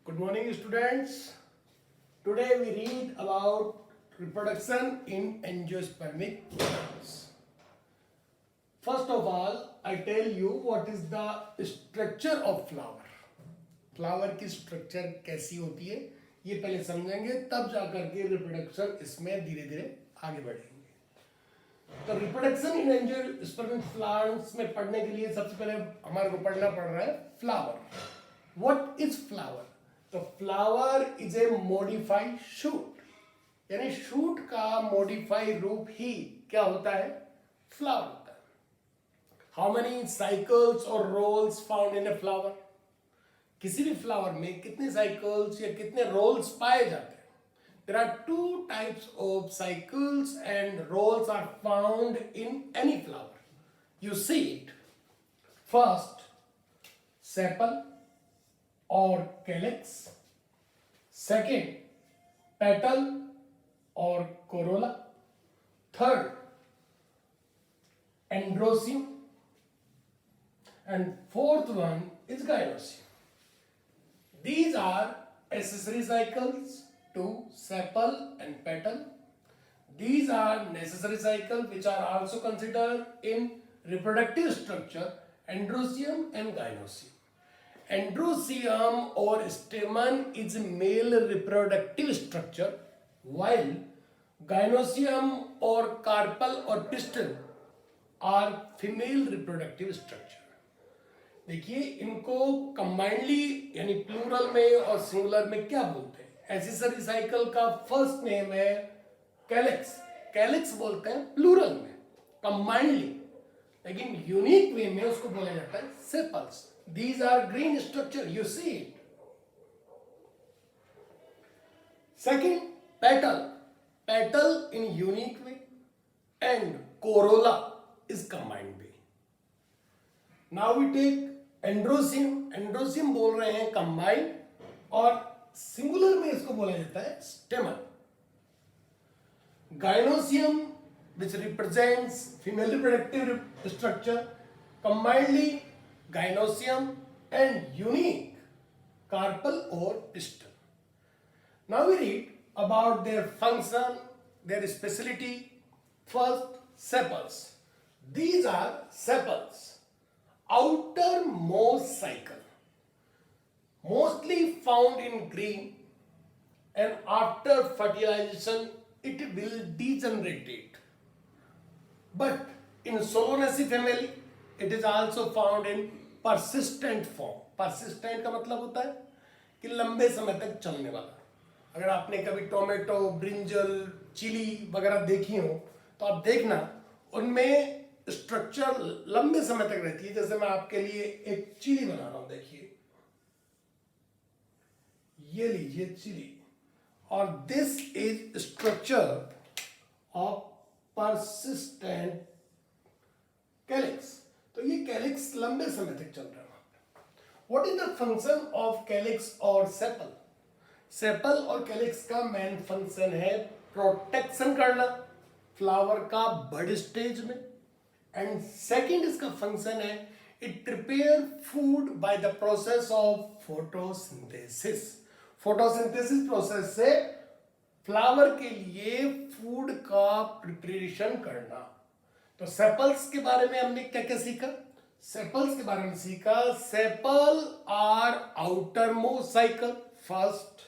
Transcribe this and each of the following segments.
Good morning, students. Today we read about reproduction in angiospermic plants. First of all, I tell you what is the structure of flower. Flower की structure कैसी होती है ये पहले समझेंगे, तब जाकर के रिप्रोडक्शन इसमें धीरे धीरे आगे बढ़ेंगे। तो रिप्रोडक्शन इन एंजियोस्पर्मिक प्लांट्स में पढ़ने के लिए सबसे पहले हमारे को पढ़ना पड़ रहा है फ्लावर। What is flower? तो flower is a modified shoot, यानी शूट का मॉडिफाइड रूप ही क्या होता है? फ्लावर होता है। हाउ मेनी साइकिल्स और whorls found in a flower? किसी भी फ्लावर में कितने साइकिल्स या कितने रोल्स पाए जाते हैं? There are two types of cycles and rolls are found in any flower. You see it. First, sepal or calyx. Second, petal or corolla. Third, androecium. And fourth one is gynoecium. These are accessory cycles to sepal and petal. These are necessary cycles which are also considered in reproductive structure, androecium and gynoecium. Androecium or stamen is male reproductive structure, while gynoecium or carpel or pistil are female reproductive structure. देखिए इनको combinedly यानी plural में और singular में क्या बोलते हैं? Accessory cycle का फर्स्ट नेम है कैलिक्स। कैलिक्स बोलते हैं प्लूरल में कंबाइंडली, लेकिन यूनिक वे में उसको बोला जाता है sepals. These are green structure, you see it. Second, petal. Petal in unique way and corolla is combined way. Now we take androecium. Androecium बोल रहे हैं कंबाइंड, और सिंगुलर में इसको बोला जाता है stamen. Gynoecium which represents female reproductive structure, combinedly gynoecium and unique carpel और pistil. Now we read about their function, their speciality. First, sepals. These are sepals, outermost cycle, mostly found in green, and after fertilization it will degenerate it. But in Solanaceae family it is also found in persistent form. persistent का मतलब होता है कि लंबे समय तक चलने वाला। अगर आपने कभी टोमेटो, ब्रिंजल, चिली वगैरह देखी हो तो आप देखना उनमें स्ट्रक्चर लंबे समय तक रहती है। जैसे मैं आपके लिए एक चिली बना रहा हूं, देखिए ये लीजिए चिली, और this is structure of persistent calyx. तो ये कैलिक्स लंबे समय तक चल रहा है। What is the function of calyx और सेपल? सेपल और कैलिक्स का मेन फंक्शन है प्रोटेक्शन करना फ्लावर का बर्ड स्टेज में, एंड सेकेंड इसका फंक्शन है it prepare food by the process of photosynthesis. Photosynthesis process से फ्लावर के लिए फूड का प्रिपरेशन करना। तो सेपल्स के बारे में हमने क्या क्या सीखा? सेपल्स के बारे में सीखा, sepal are outer most cycle first.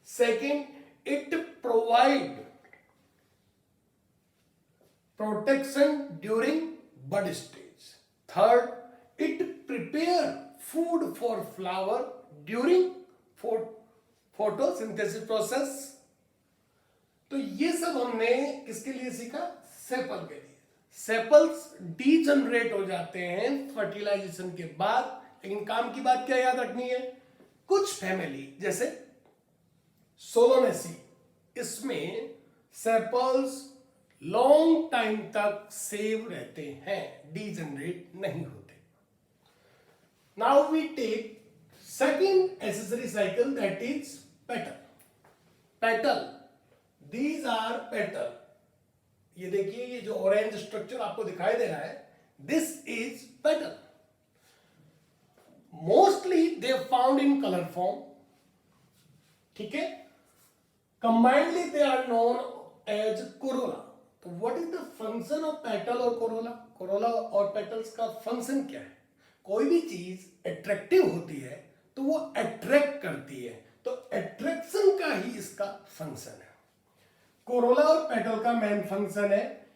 Second, it provide protection during bud stage. Third, it prepare food for flower during photosynthesis process. तो ये सब हमने किसके लिए सीखा? सेपल के लिए। सेपल्स डीजनरेट हो जाते हैं फर्टिलाइजेशन के बाद, लेकिन काम की बात क्या याद रखनी है? कुछ फैमिली जैसे सोलोनेसी, इसमें सेपल्स लॉन्ग टाइम तक सेव रहते हैं, डीजनरेट नहीं होते। Now we take second accessory cycle, that is petal. Petal, these are petal. ये देखिए, ये जो ऑरेंज स्ट्रक्चर आपको दिखाई दे रहा है, this is petal. Mostly they are found in color form, ठीक है, combinedly they are known as corolla. तो what is the function of petal और कोरोला? कोरोला और पेटल्स का फंक्शन क्या है? कोई भी चीज अट्रैक्टिव होती है तो वो अट्रैक्ट करती है, तो अट्रैक्शन का ही इसका फंक्शन है। कोरोला और पेटल का मेन फंक्शन है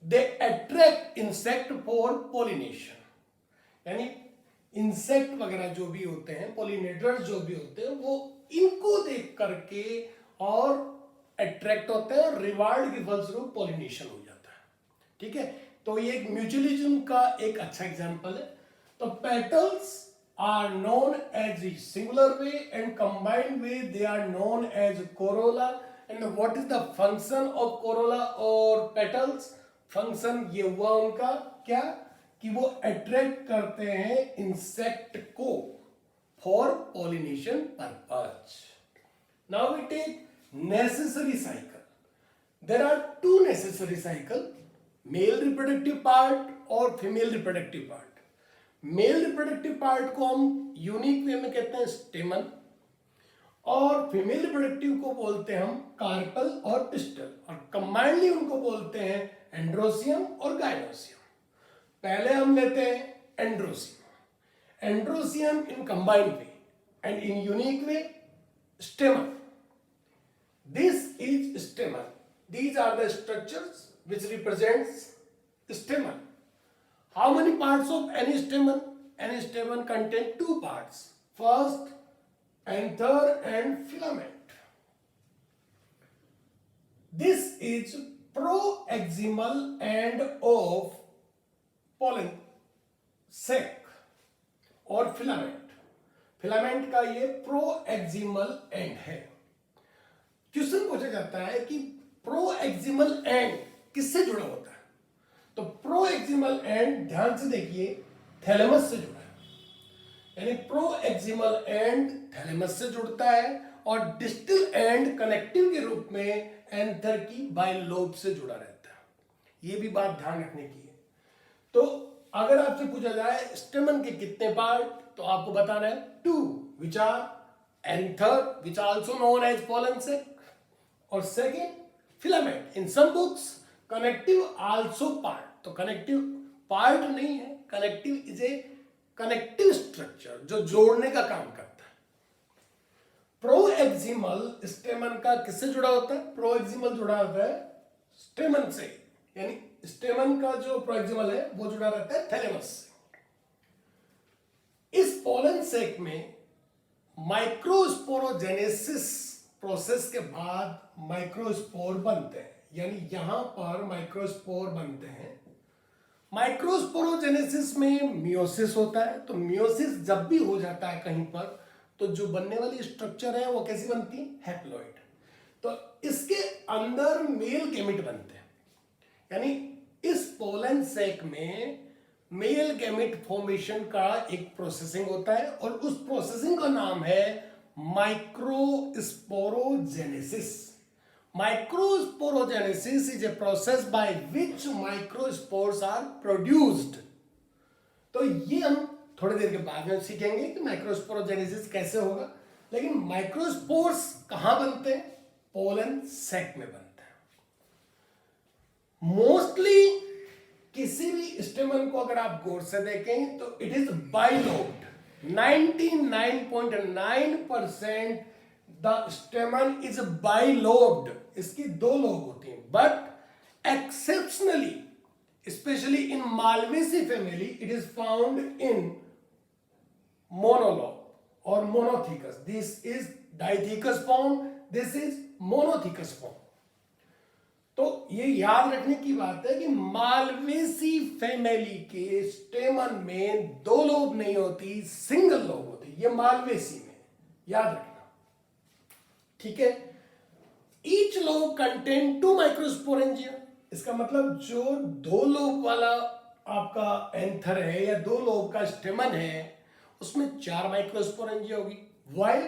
they attract insect for pollination, यानी इंसेक्ट वगैरह जो भी होते हैं, पोलिनेटर्स जो भी होते हैं, वो इनको देख करके और अट्रैक्ट होते हैं और रिवार्ड के फलस्वरूप पोलिनेशन हो जाता है। ठीक है, तो ये एक म्यूचुअलिज्म का एक अच्छा एग्जांपल है। तो petals are known as the singular way and combined way they are known as corolla. And what is the function of corolla or petals? Function ये हुआ उनका क्या कि वो अट्रैक्ट करते हैं इंसेक्ट को for pollination purpose. Now we take necessary cycle. There are two necessary cycle, male reproductive part और female reproductive part. Male reproductive part को हम यूनिक वे में कहते हैं स्टेमन, और फीमेल रिप्रोडक्टिव को बोलते हैं हम कार्पल और पिस्टल, और कंबाइंडली उनको बोलते हैं एंड्रोसियम और गाइनोसियम। पहले हम लेते हैं androecium. Androecium in combined way and in unique way स्टेमन। This is स्टेमन। These are the structures which represents stamen. How many parts of any stamen? Any stamen contain two parts. First, anther and filament. This is proeximal end of pollen sac और filament. Filament का ये proeximal end है। Question पूछा जाता है कि proximal and किससे जुड़ा होता है? तो प्रोएक्सिमल एंड ध्यान से देखिए थैलेमस से जुड़ा है, यानी प्रोएक्सिमल एंड थैलेमस से जुड़ता है, और डिस्टल एंड कनेक्टिव के रूप में एंथर की बाइलोब से जुड़ा रहता है। ये भी बात ध्यान रखने की है। तो अगर आपसे पूछा जाए स्टेमन के कितने पार्ट, तो आपको बताना है two, which are anther which also known as pollen sac, और second filament. In some books connective also part, तो कनेक्टिव पार्ट नहीं है, connective is a connective structure जो जोड़ने का काम करता है। प्रोएक्सिमल स्टेमन का किससे जुड़ा होता है? प्रोएक्सिमल जुड़ा होता है स्टेमन से, यानी स्टेमन का जो प्रोएक्सिमल है वो जुड़ा रहता है थैलेमस से। इस पोलन सेक में माइक्रोस्पोरोजेनेसिस प्रोसेस के बाद माइक्रोस्पोर बनते हैं, यानी यहां पर माइक्रोस्पोर बनते हैं। माइक्रोस्पोरोजेनेसिस में मियोसिस होता है, तो मियोसिस जब भी हो जाता है कहीं पर, तो जो बनने वाली स्ट्रक्चर है वो कैसी बनती है? हैप्लॉइड। तो इसके अंदर मेल गैमेट बनते हैं, यानी इस पोलन सेक में मेल गैमेट फॉर्मेशन का एक प्रोसेसिंग होता है, और उस प्रोसेसिंग का नाम है microsporogenesis. Microsporogenesis is a process by which microspores are produced. तो ये हम थोड़ी देर के बाद में सीखेंगे कि माइक्रोस्पोरोजेनेसिस कैसे होगा, लेकिन माइक्रोस्पोर्स कहां बनते हैं? पोलन सेक में बनते हैं। मोस्टली किसी भी स्टेमन को अगर आप गौर से देखें तो it is bilobed. 99.9% the stamen is bilobed, इसकी दो लोब होती हैं, but exceptionally specially in Malvaceae family it is found in monolobe और monothecous. This is dithecous form, this is monothecous form. तो ये याद रखने की बात है कि मालवेसी फैमिली के स्टेमन में दो लोब नहीं होती, सिंगल लोब होती, ये मालवेसी में, याद रखना। ठीक है, ईच लोब कंटेन 2 माइक्रोस्पोरेंजिया। इसका मतलब जो दो लोब वाला आपका एंथर है या दो लोब का स्टेमन है उसमें 4 माइक्रोस्पोरेंजिया होगी, while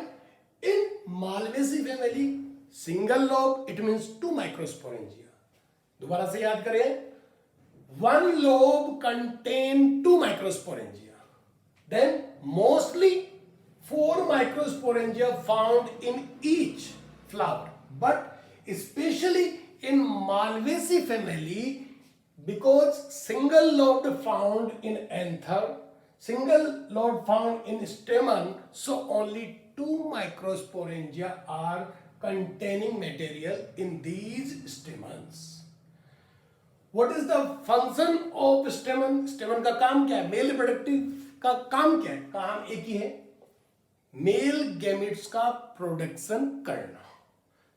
in Malvaceae family single lobe it means 2 microsporangia. दोबारा से याद करें, 1 lobe contain 2 microsporangia, then mostly 4 microsporangia found in each flower, but especially in Malvaceae family, because single lobe found in anther, single lobe found in stamen, so only 2 microsporangia are containing material in these stamens. What is the function of stamen? Stamen का काम क्या है? Male reproductive का काम क्या है? काम एक ही है, मेल गैमेट्स का प्रोडक्शन करना,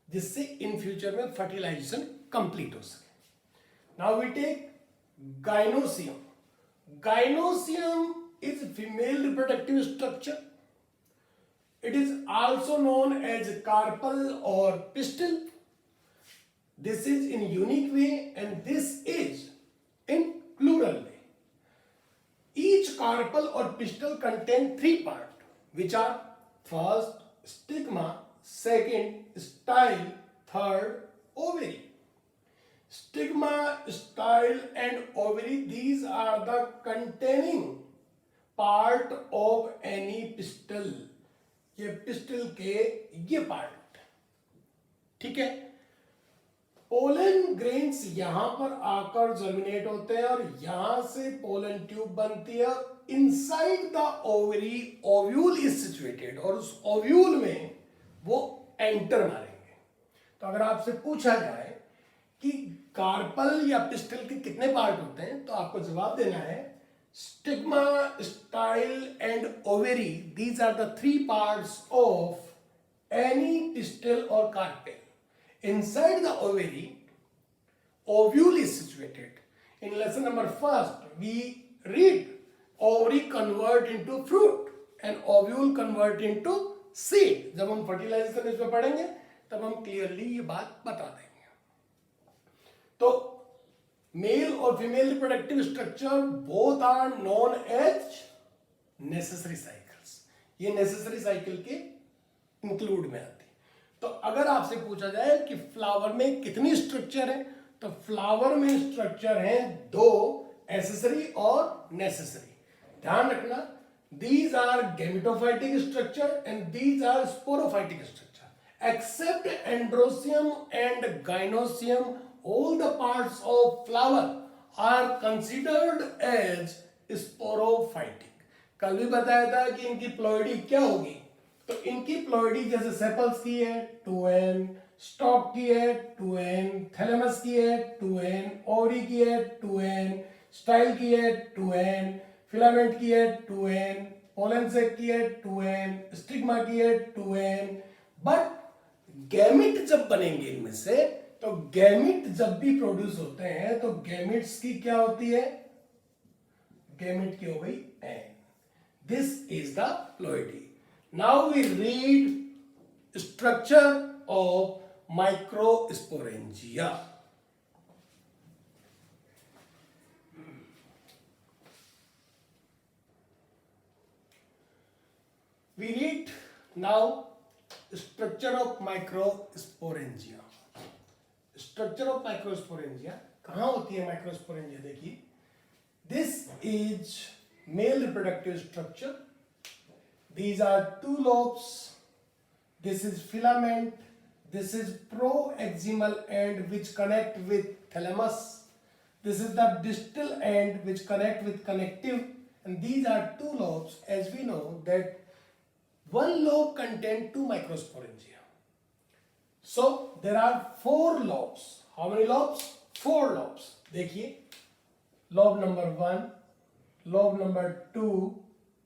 जिससे इन फ्यूचर में फर्टिलाइजेशन कंप्लीट हो सके. Now we take gynoecium. Gynoecium is female reproductive structure. It is also known as carpel or pistil. This is in unique way and this is in plural way. Each carpel or pistil contain 3 parts, which are first stigma, second style, third ovary. Stigma, style and ovary, these are the containing part of any pistil. ये pistol के ये part, ठीक है. Pollen grains यहां पर आकर germinate होते हैं और यहां से पोलन ट्यूब बनती है. Inside the ovary ovule is situated और उस ओव्यूल में वो एंटर मारेंगे. तो अगर आपसे पूछा जाए कि कार्पल या पिस्टल के कितने पार्ट होते हैं, तो आपको जवाब देना है stigma, style and ovary. These are the 3 parts of any pistil और carpel. Inside the ovary, ovule is situated. In lesson number 1, we read ovary convert into fruit and ovule convert into seed. जब हम fertilisation इसमें पढ़ेंगे तब हम clearly ये बात बता देंगे. तो मेल और female reproductive structure both are known as necessary cycles. ये नेसेसरी साइकिल के इंक्लूड में आती. तो अगर आपसे पूछा जाए कि फ्लावर में कितनी स्ट्रक्चर है, तो फ्लावर में स्ट्रक्चर है 2, एसेसरी और नेसेसरी. ध्यान रखना, these are gametophytic structure and these are sporophytic structure. Except androecium and gynoecium, all the parts of flower are considered as sporophytic. कल भी बताया था कि इनकी प्लॉइडी क्या होगी. तो इनकी प्लॉइडी जैसे सेपल्स की है 2n, स्टॉक की है 2n, थैलेमस की है 2n, ओवरी की है 2n, स्टाइल की है 2n, फिलामेंट की है 2n, पोलन सेक की है 2n, स्टिग्मा की है 2n. बट गैमिट जब बनेंगे इनमें से, तो गैमिट जब भी प्रोड्यूस होते हैं तो गैमिट्स की क्या होती है? गैमिट की हो गई n. This is the ploidy. Now we read structure of microsporangia. We read now structure of microsporangia. Structure of microsporangia कहाँ होती है microsporangia? देखिए, this is male reproductive structure. These are 2 lobes. This is filament. This is proeximal end which connect with thalamus. This is the distal end which connect with connective. And these are 2 lobes. As we know that 1 lobe contains 2 microsporangia. So there are 4 lobes. How many lobes? 4 lobes. देखिए, lobe number 1, lobe number 2,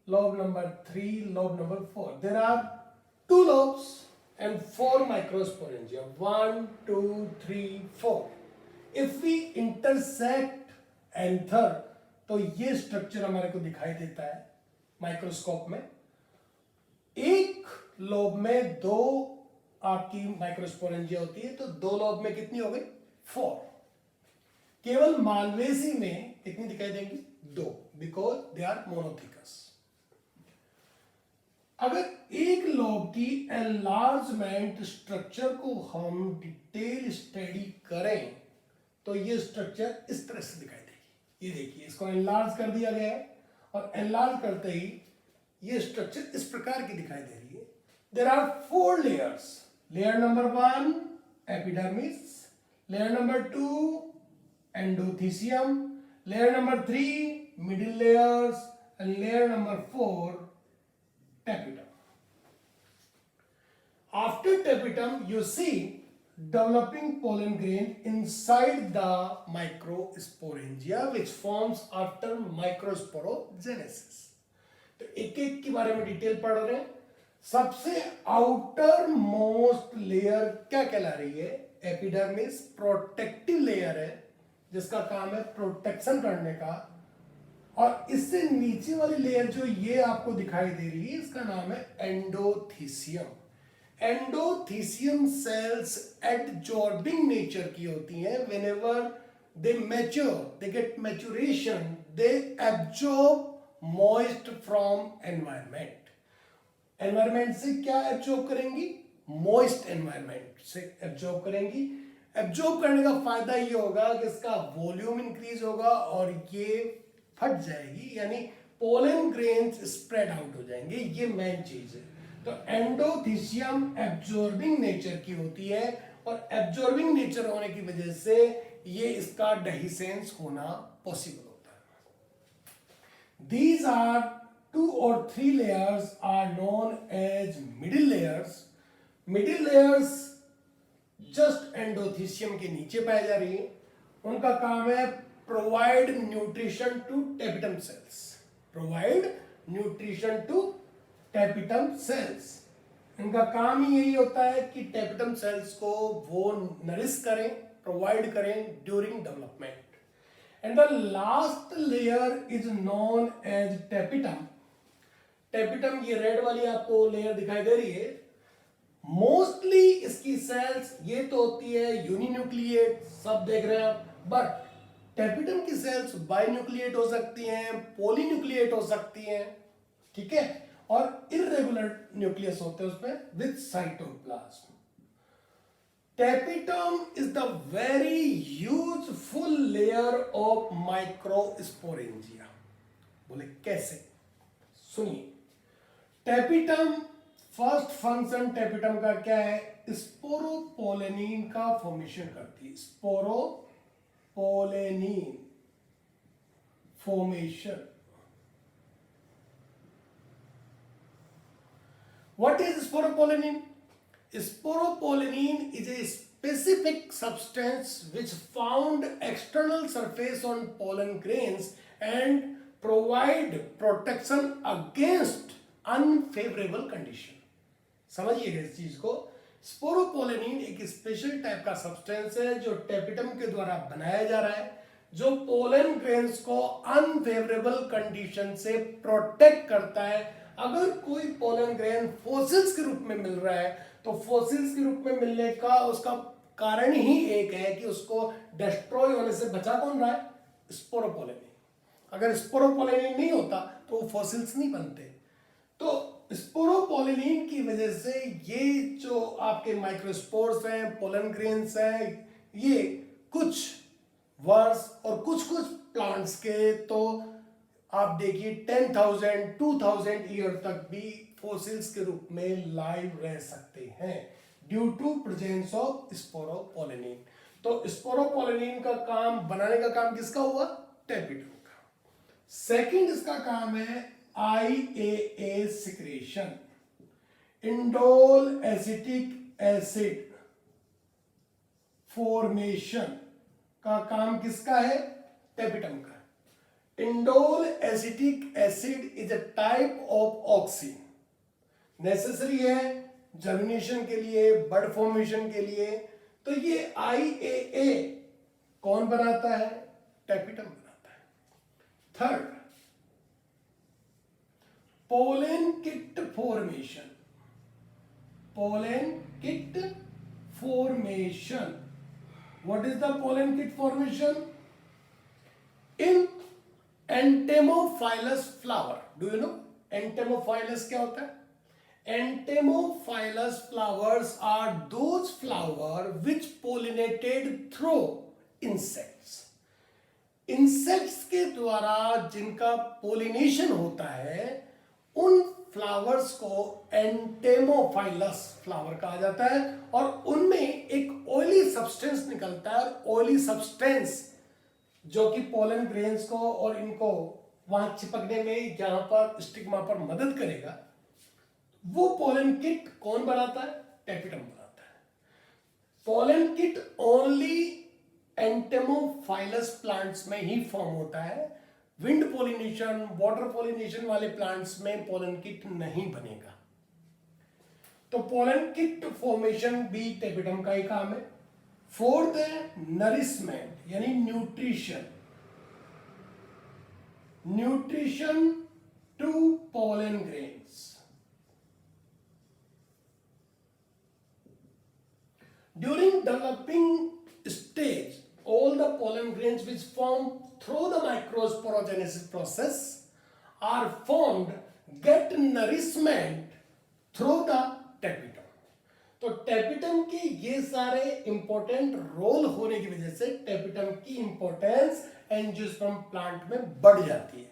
lobe number 3, lobe number 4. There are 2 lobes and 4 microsporangia. 1, 2, 3, 4. If we intersect anther, तो ये structure हमारे को दिखाई देता है microscope में. एक लोब में 2 आपकी माइक्रोस्पोरेंजिया होती है, तो 2 लोब में कितनी हो गई? 4. केवल मालवेसी में कितनी दिखाई देंगी? 2, बिकॉज दे आर मोनोथिकस. अगर एक लोब की एनलार्जमेंट स्ट्रक्चर को हम डिटेल स्टडी करें तो ये स्ट्रक्चर इस तरह से दिखाई देगी. ये देखिए, इसको एनलार्ज कर दिया गया है और एनलार्ज करते ही ये स्ट्रक्चर इस प्रकार की दिखाई दे रही है. There are 4 layers. Layer number 1 epidermis, layer number 2 endothecium, layer number 3 middle layers and layer number 4 tapetum. After tapetum, you see developing pollen grain inside the microsporangia, which forms after microsporogenesis. तो एक एक के बारे में detail पढ़ रहे हैं. सबसे आउटर मोस्ट लेयर क्या कहला रही है? एपिडर्मिस. प्रोटेक्टिव लेयर है जिसका काम है प्रोटेक्शन करने का. और इससे नीचे वाली लेयर जो ये आपको दिखाई दे रही है इसका नाम है एंडोथीसियम. एंडोथीसियम सेल्स एडजॉर्बिंग नेचर की होती हैं. Whenever they mature, they get maturation, they absorb moist from environment. Environment से क्या एब्जॉर्ब करेंगी? मॉइस्ट एनवायरमेंट से एब्जॉर्ब करेंगी. एब्जॉर्ब करने का फायदा ये होगा कि इसका वॉल्यूम इंक्रीज होगा और ये फट जाएगी, यानी पोलन ग्रेन्स स्प्रेड आउट हो जाएंगे. ये मेन चीज है. तो एंडोथीसियम एब्जॉर्बिंग नेचर की होती है और एब्जॉर्बिंग नेचर होने की वजह से ये इसका डेहिसेंस होना पॉसिबल होता है. These are 2 or 3 layers are known as middle layers. Middle layers just endothecium के नीचे पाई जा रही है. उनका काम है provide nutrition to tapetum cells. Provide nutrition to tapetum cells. इनका काम ही यही होता है कि टेपिटम सेल्स को वो नरिश करें, प्रोवाइड करें during development. And the last layer is known as tapetum. Tapetum ये रेड वाली आपको लेयर दिखाई दे रही है. मोस्टली इसकी सेल्स ये तो होती है यूनिन्यूक्लिएट, सब देख रहे हैं आप. बट टेपिटम की सेल्स बाइन्यूक्लिएट हो सकती हैं, पॉलीन्यूक्लिएट हो सकती हैं, ठीक है, और इर्रेगुलर न्यूक्लियस होते हैं उसमें with cytoplasm. Tapetum is the very useful layer of microsporangia. बोले कैसे? सुनिए. टेपिटम फर्स्ट फंक्शन टेपिटम का क्या है? स्पोरोपोलेनिन का फॉर्मेशन करती है. Sporopollenin formation. What is sporopollenin? Sporopollenin is a specific substance which found external surface on pollen grains and provide protection against unfavorable condition. समझिएगा इस चीज को. स्पोरोपोलेनिन एक स्पेशल टाइप का सब्सटेंस है जो टेपिटम के द्वारा बनाया जा रहा है, जो पोलन ग्रेन्स को अनफेवरेबल कंडीशन से प्रोटेक्ट करता है. अगर कोई पोलन ग्रेन फॉसिल्स के रूप में मिल रहा है तो फॉसिल्स के रूप में मिलने का उसका कारण ही एक है कि उसको डिस्ट्रॉय होने से बचा कौन रहा है? स्पोरोपोलेनिन. अगर स्पोरोपोलेनिन नहीं होता तो वो फॉसिल्स नहीं बनते. तो स्पोरोपोलेनिन की वजह से ये जो आपके माइक्रोस्पोर्स हैं, पोलन ग्रेन्स हैं, ये कुछ वर्ड्स और कुछ कुछ प्लांट्स के तो आप देखिए 10,000 2,000 ईयर तक भी फॉसिल्स के रूप में लाइव रह सकते हैं due to presence of sporopollenin. तो स्पोरोपोलेनिन का काम बनाने का काम किसका हुआ? टेपिटम का. सेकंड इसका काम है IAA secretion. Indole acetic acid formation का काम किसका है? टेपिटम का. Indole acetic acid is a type of oxygen. Necessary है जर्मिनेशन के लिए, बड फॉर्मेशन के लिए. तो ये IAA कौन बनाता है? टेपिटम बनाता है. Third, pollen kit formation. Pollen kit formation. What is the pollen kit formation? In entomophilous flower. Do you know entomophilous क्या होता है? Entomophilous flowers are those flowers which pollinated through insects. Insects के द्वारा जिनका pollination होता है, उन flowers को एंटेमोफाइलस फ्लावर कहा जाता है और उनमें एक ऑयली सब्सटेंस निकलता है। ऑयली सब्सटेंस जो कि पोलन ग्रेन्स को और इनको वहां चिपकने में जहां पर स्टिग्मा पर मदद करेगा, वो पोलन किट कौन बनाता है? टेपिटम बनाता है। Pollen kit only entomophilous plants में ही फॉर्म होता है। विंड पोलिनेशन, वाटर पोलिनेशन वाले प्लांट्स में पोलन किट नहीं बनेगा। तो पोलन किट फॉर्मेशन भी टेपिटम का ही काम है। फोर्थ है नरिशमेंट यानी nutrition. Nutrition to pollen grains. During developing stage, all the pollen grains which form through the microsporogenesis process are formed, get nourishment through the tapetum. तो tapetum के ये सारे इंपॉर्टेंट रोल होने की वजह से टेपिटम की इंपॉर्टेंस एंजियोस्पर्म प्लांट में बढ़ जाती है।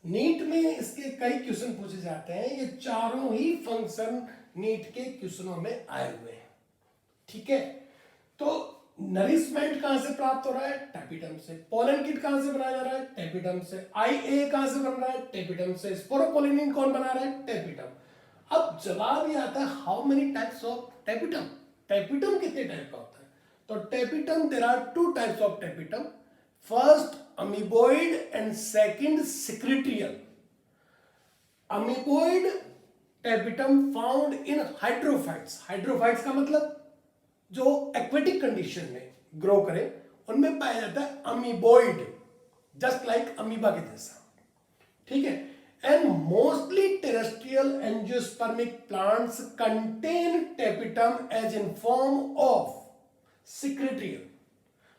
नीट में इसके कई क्वेश्चन पूछे जाते हैं। ये चारों ही फंक्शन नीट के क्वेश्चनों में आए हुए हैं। ठीक है, तो नरिशमेंट कहां से प्राप्त हो रहा है? टेपिटम से। पोलन किट कहां से बनाया जा रहा है? टेपिटम से। IA कहां से बन रहा है? टेपिटम से। स्पोरोपोलिनिन कौन बना रहा है? टेपिटम। अब जवाब ये आता है, how many types of tapetum? Tapetum कितने टाइप का होता है? तो tapetum, there are 2 types of tapetum. First amoeboid and second secretorial. Amoeboid tapetum found in hydrophytes. Hydrophytes का मतलब जो एक्वेटिक कंडीशन में ग्रो करे, उनमें पाया जाता है अमीबोइड, जस्ट लाइक अमीबा के जैसा। ठीक है, and mostly terrestrial angiospermic plants contain tapetum as in form of secretorial.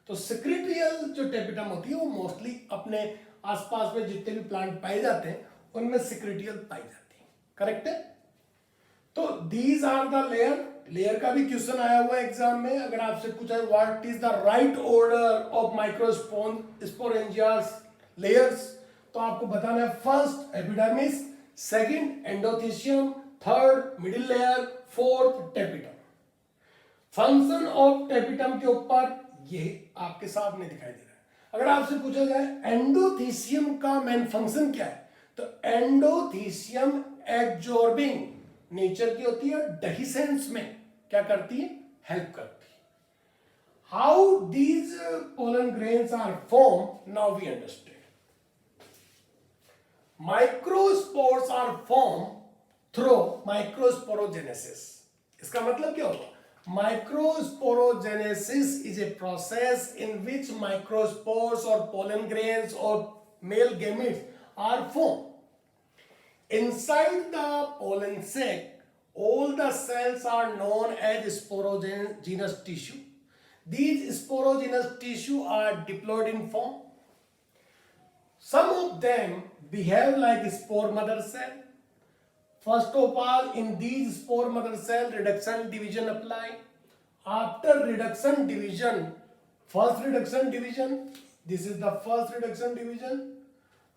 तो सिक्रिटियल जो टेपिटम होती है वो मोस्टली अपने आसपास में जितने भी प्लांट पाए जाते हैं उनमें सिक्रिटियल पाई जाती है। करेक्ट है? तो दीज आर द लेयर का भी क्वेश्चन आया हुआ है एग्जाम में। अगर आपसे पूछा what is the right order of microsporangias layers, तो आपको बताना है first epidermis, second endothecium, third middle layer, fourth tapetum. Function of tapetum के ऊपर ये आपके सामने दिखाई दे रहा है। अगर आपसे पूछा जाए एंडोथीशियम का मेन फंक्शन क्या है, तो एंडोथीशियम एब्जॉर्बिंग नेचर की होती है, डेहिसेंस में क्या करती है? हेल्प करती है। How these pollen grains are form, now we understand. Microspores are form through microsporogenesis. इसका मतलब क्या होगा? Microsporogenesis is a process in which microspores or pollen grains or male gametes are formed. Inside the pollen sac, all the cells are known as sporogenous tissue. These sporogenous tissue are diploid in form. Some of them behave like spore mother cell. First of all, in these spore mother cell, reduction division apply. After reduction division, first reduction division, this is the first reduction division.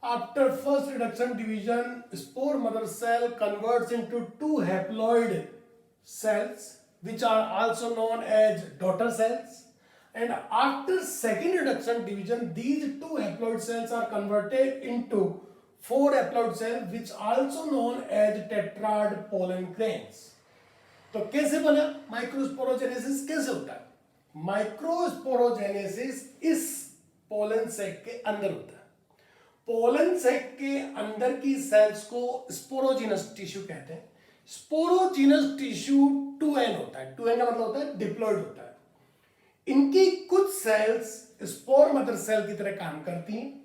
After first reduction division, spore mother cell converts into 2 haploid cells, which are also known as daughter cells. And after second reduction division, these 2 haploid cells are converted into 4 haploid cells, which also known as tetrad pollen grains. तो कैसे बना? Microsporogenesis कैसे होता है? Microsporogenesis इस pollen sac के अंदर होता है। पोलन सैक के अंदर की सेल्स को स्पोरोजिनस टिश्यू कहते हैं। स्पोरोजिनस टिश्यू 2n होता है। 2n का मतलब होता है डिप्लॉयड होता है। इनकी कुछ सेल्स स्पोर मदर सेल की तरह काम करती हैं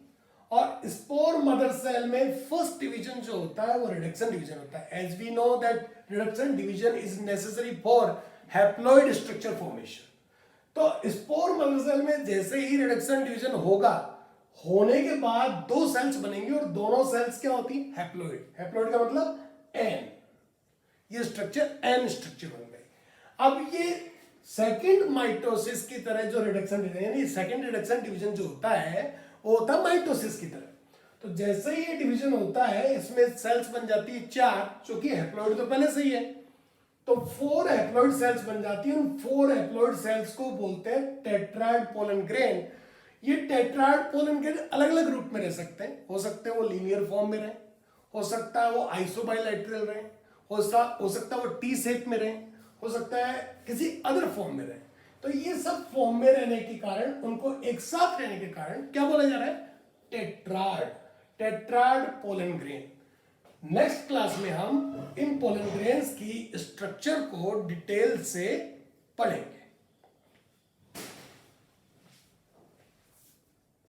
और स्पोर मदर सेल में फर्स्ट डिवीजन जो होता है वो रिडक्शन डिवीजन होता है। As we know that reduction division is necessary for haploid structure formation. तो स्पोर मदर सेल में जैसे ही रिडक्शन डिवीजन होगा, होने के बाद 2 सेल्स बनेंगी और दोनों सेल्स क्या होती है? हैप्लॉइड। हैप्लॉइड का मतलब n। ये स्ट्रक्चर n स्ट्रक्चर बन गई। अब ये सेकेंड माइटोसिस की तरह जो रिडक्शन डिवीजन यानी सेकेंड रिडक्शन डिवीजन जो होता है वो होता है माइटोसिस की तरह। तो जैसे ही ये डिवीजन होता है इसमें सेल्स बन जाती है 4, क्योंकि हैप्लॉइड तो पहले से ही है, तो 4 हैप्लॉइड सेल्स बन जाती है। उन 4 हैप्लॉइड सेल्स को बोलते हैं टेट्राड पोलन ग्रेन। ये टेट्राड पोलन ग्रेन अलग अलग रूप में रह सकते हैं, हो सकते हैं वो लीनियर फॉर्म में रहे, हो सकता है वो आइसोबाइलेटरल रहे, हो सकता है वो टी शेप में रहे, हो सकता है किसी अदर फॉर्म में रहे। तो ये सब फॉर्म में रहने के कारण, उनको एक साथ रहने के कारण क्या बोला जा रहा है? Tetrad, tetrad pollen grain. Next class में हम इन पोलन ग्रेन्स की स्ट्रक्चर को डिटेल से पढ़ेंगे।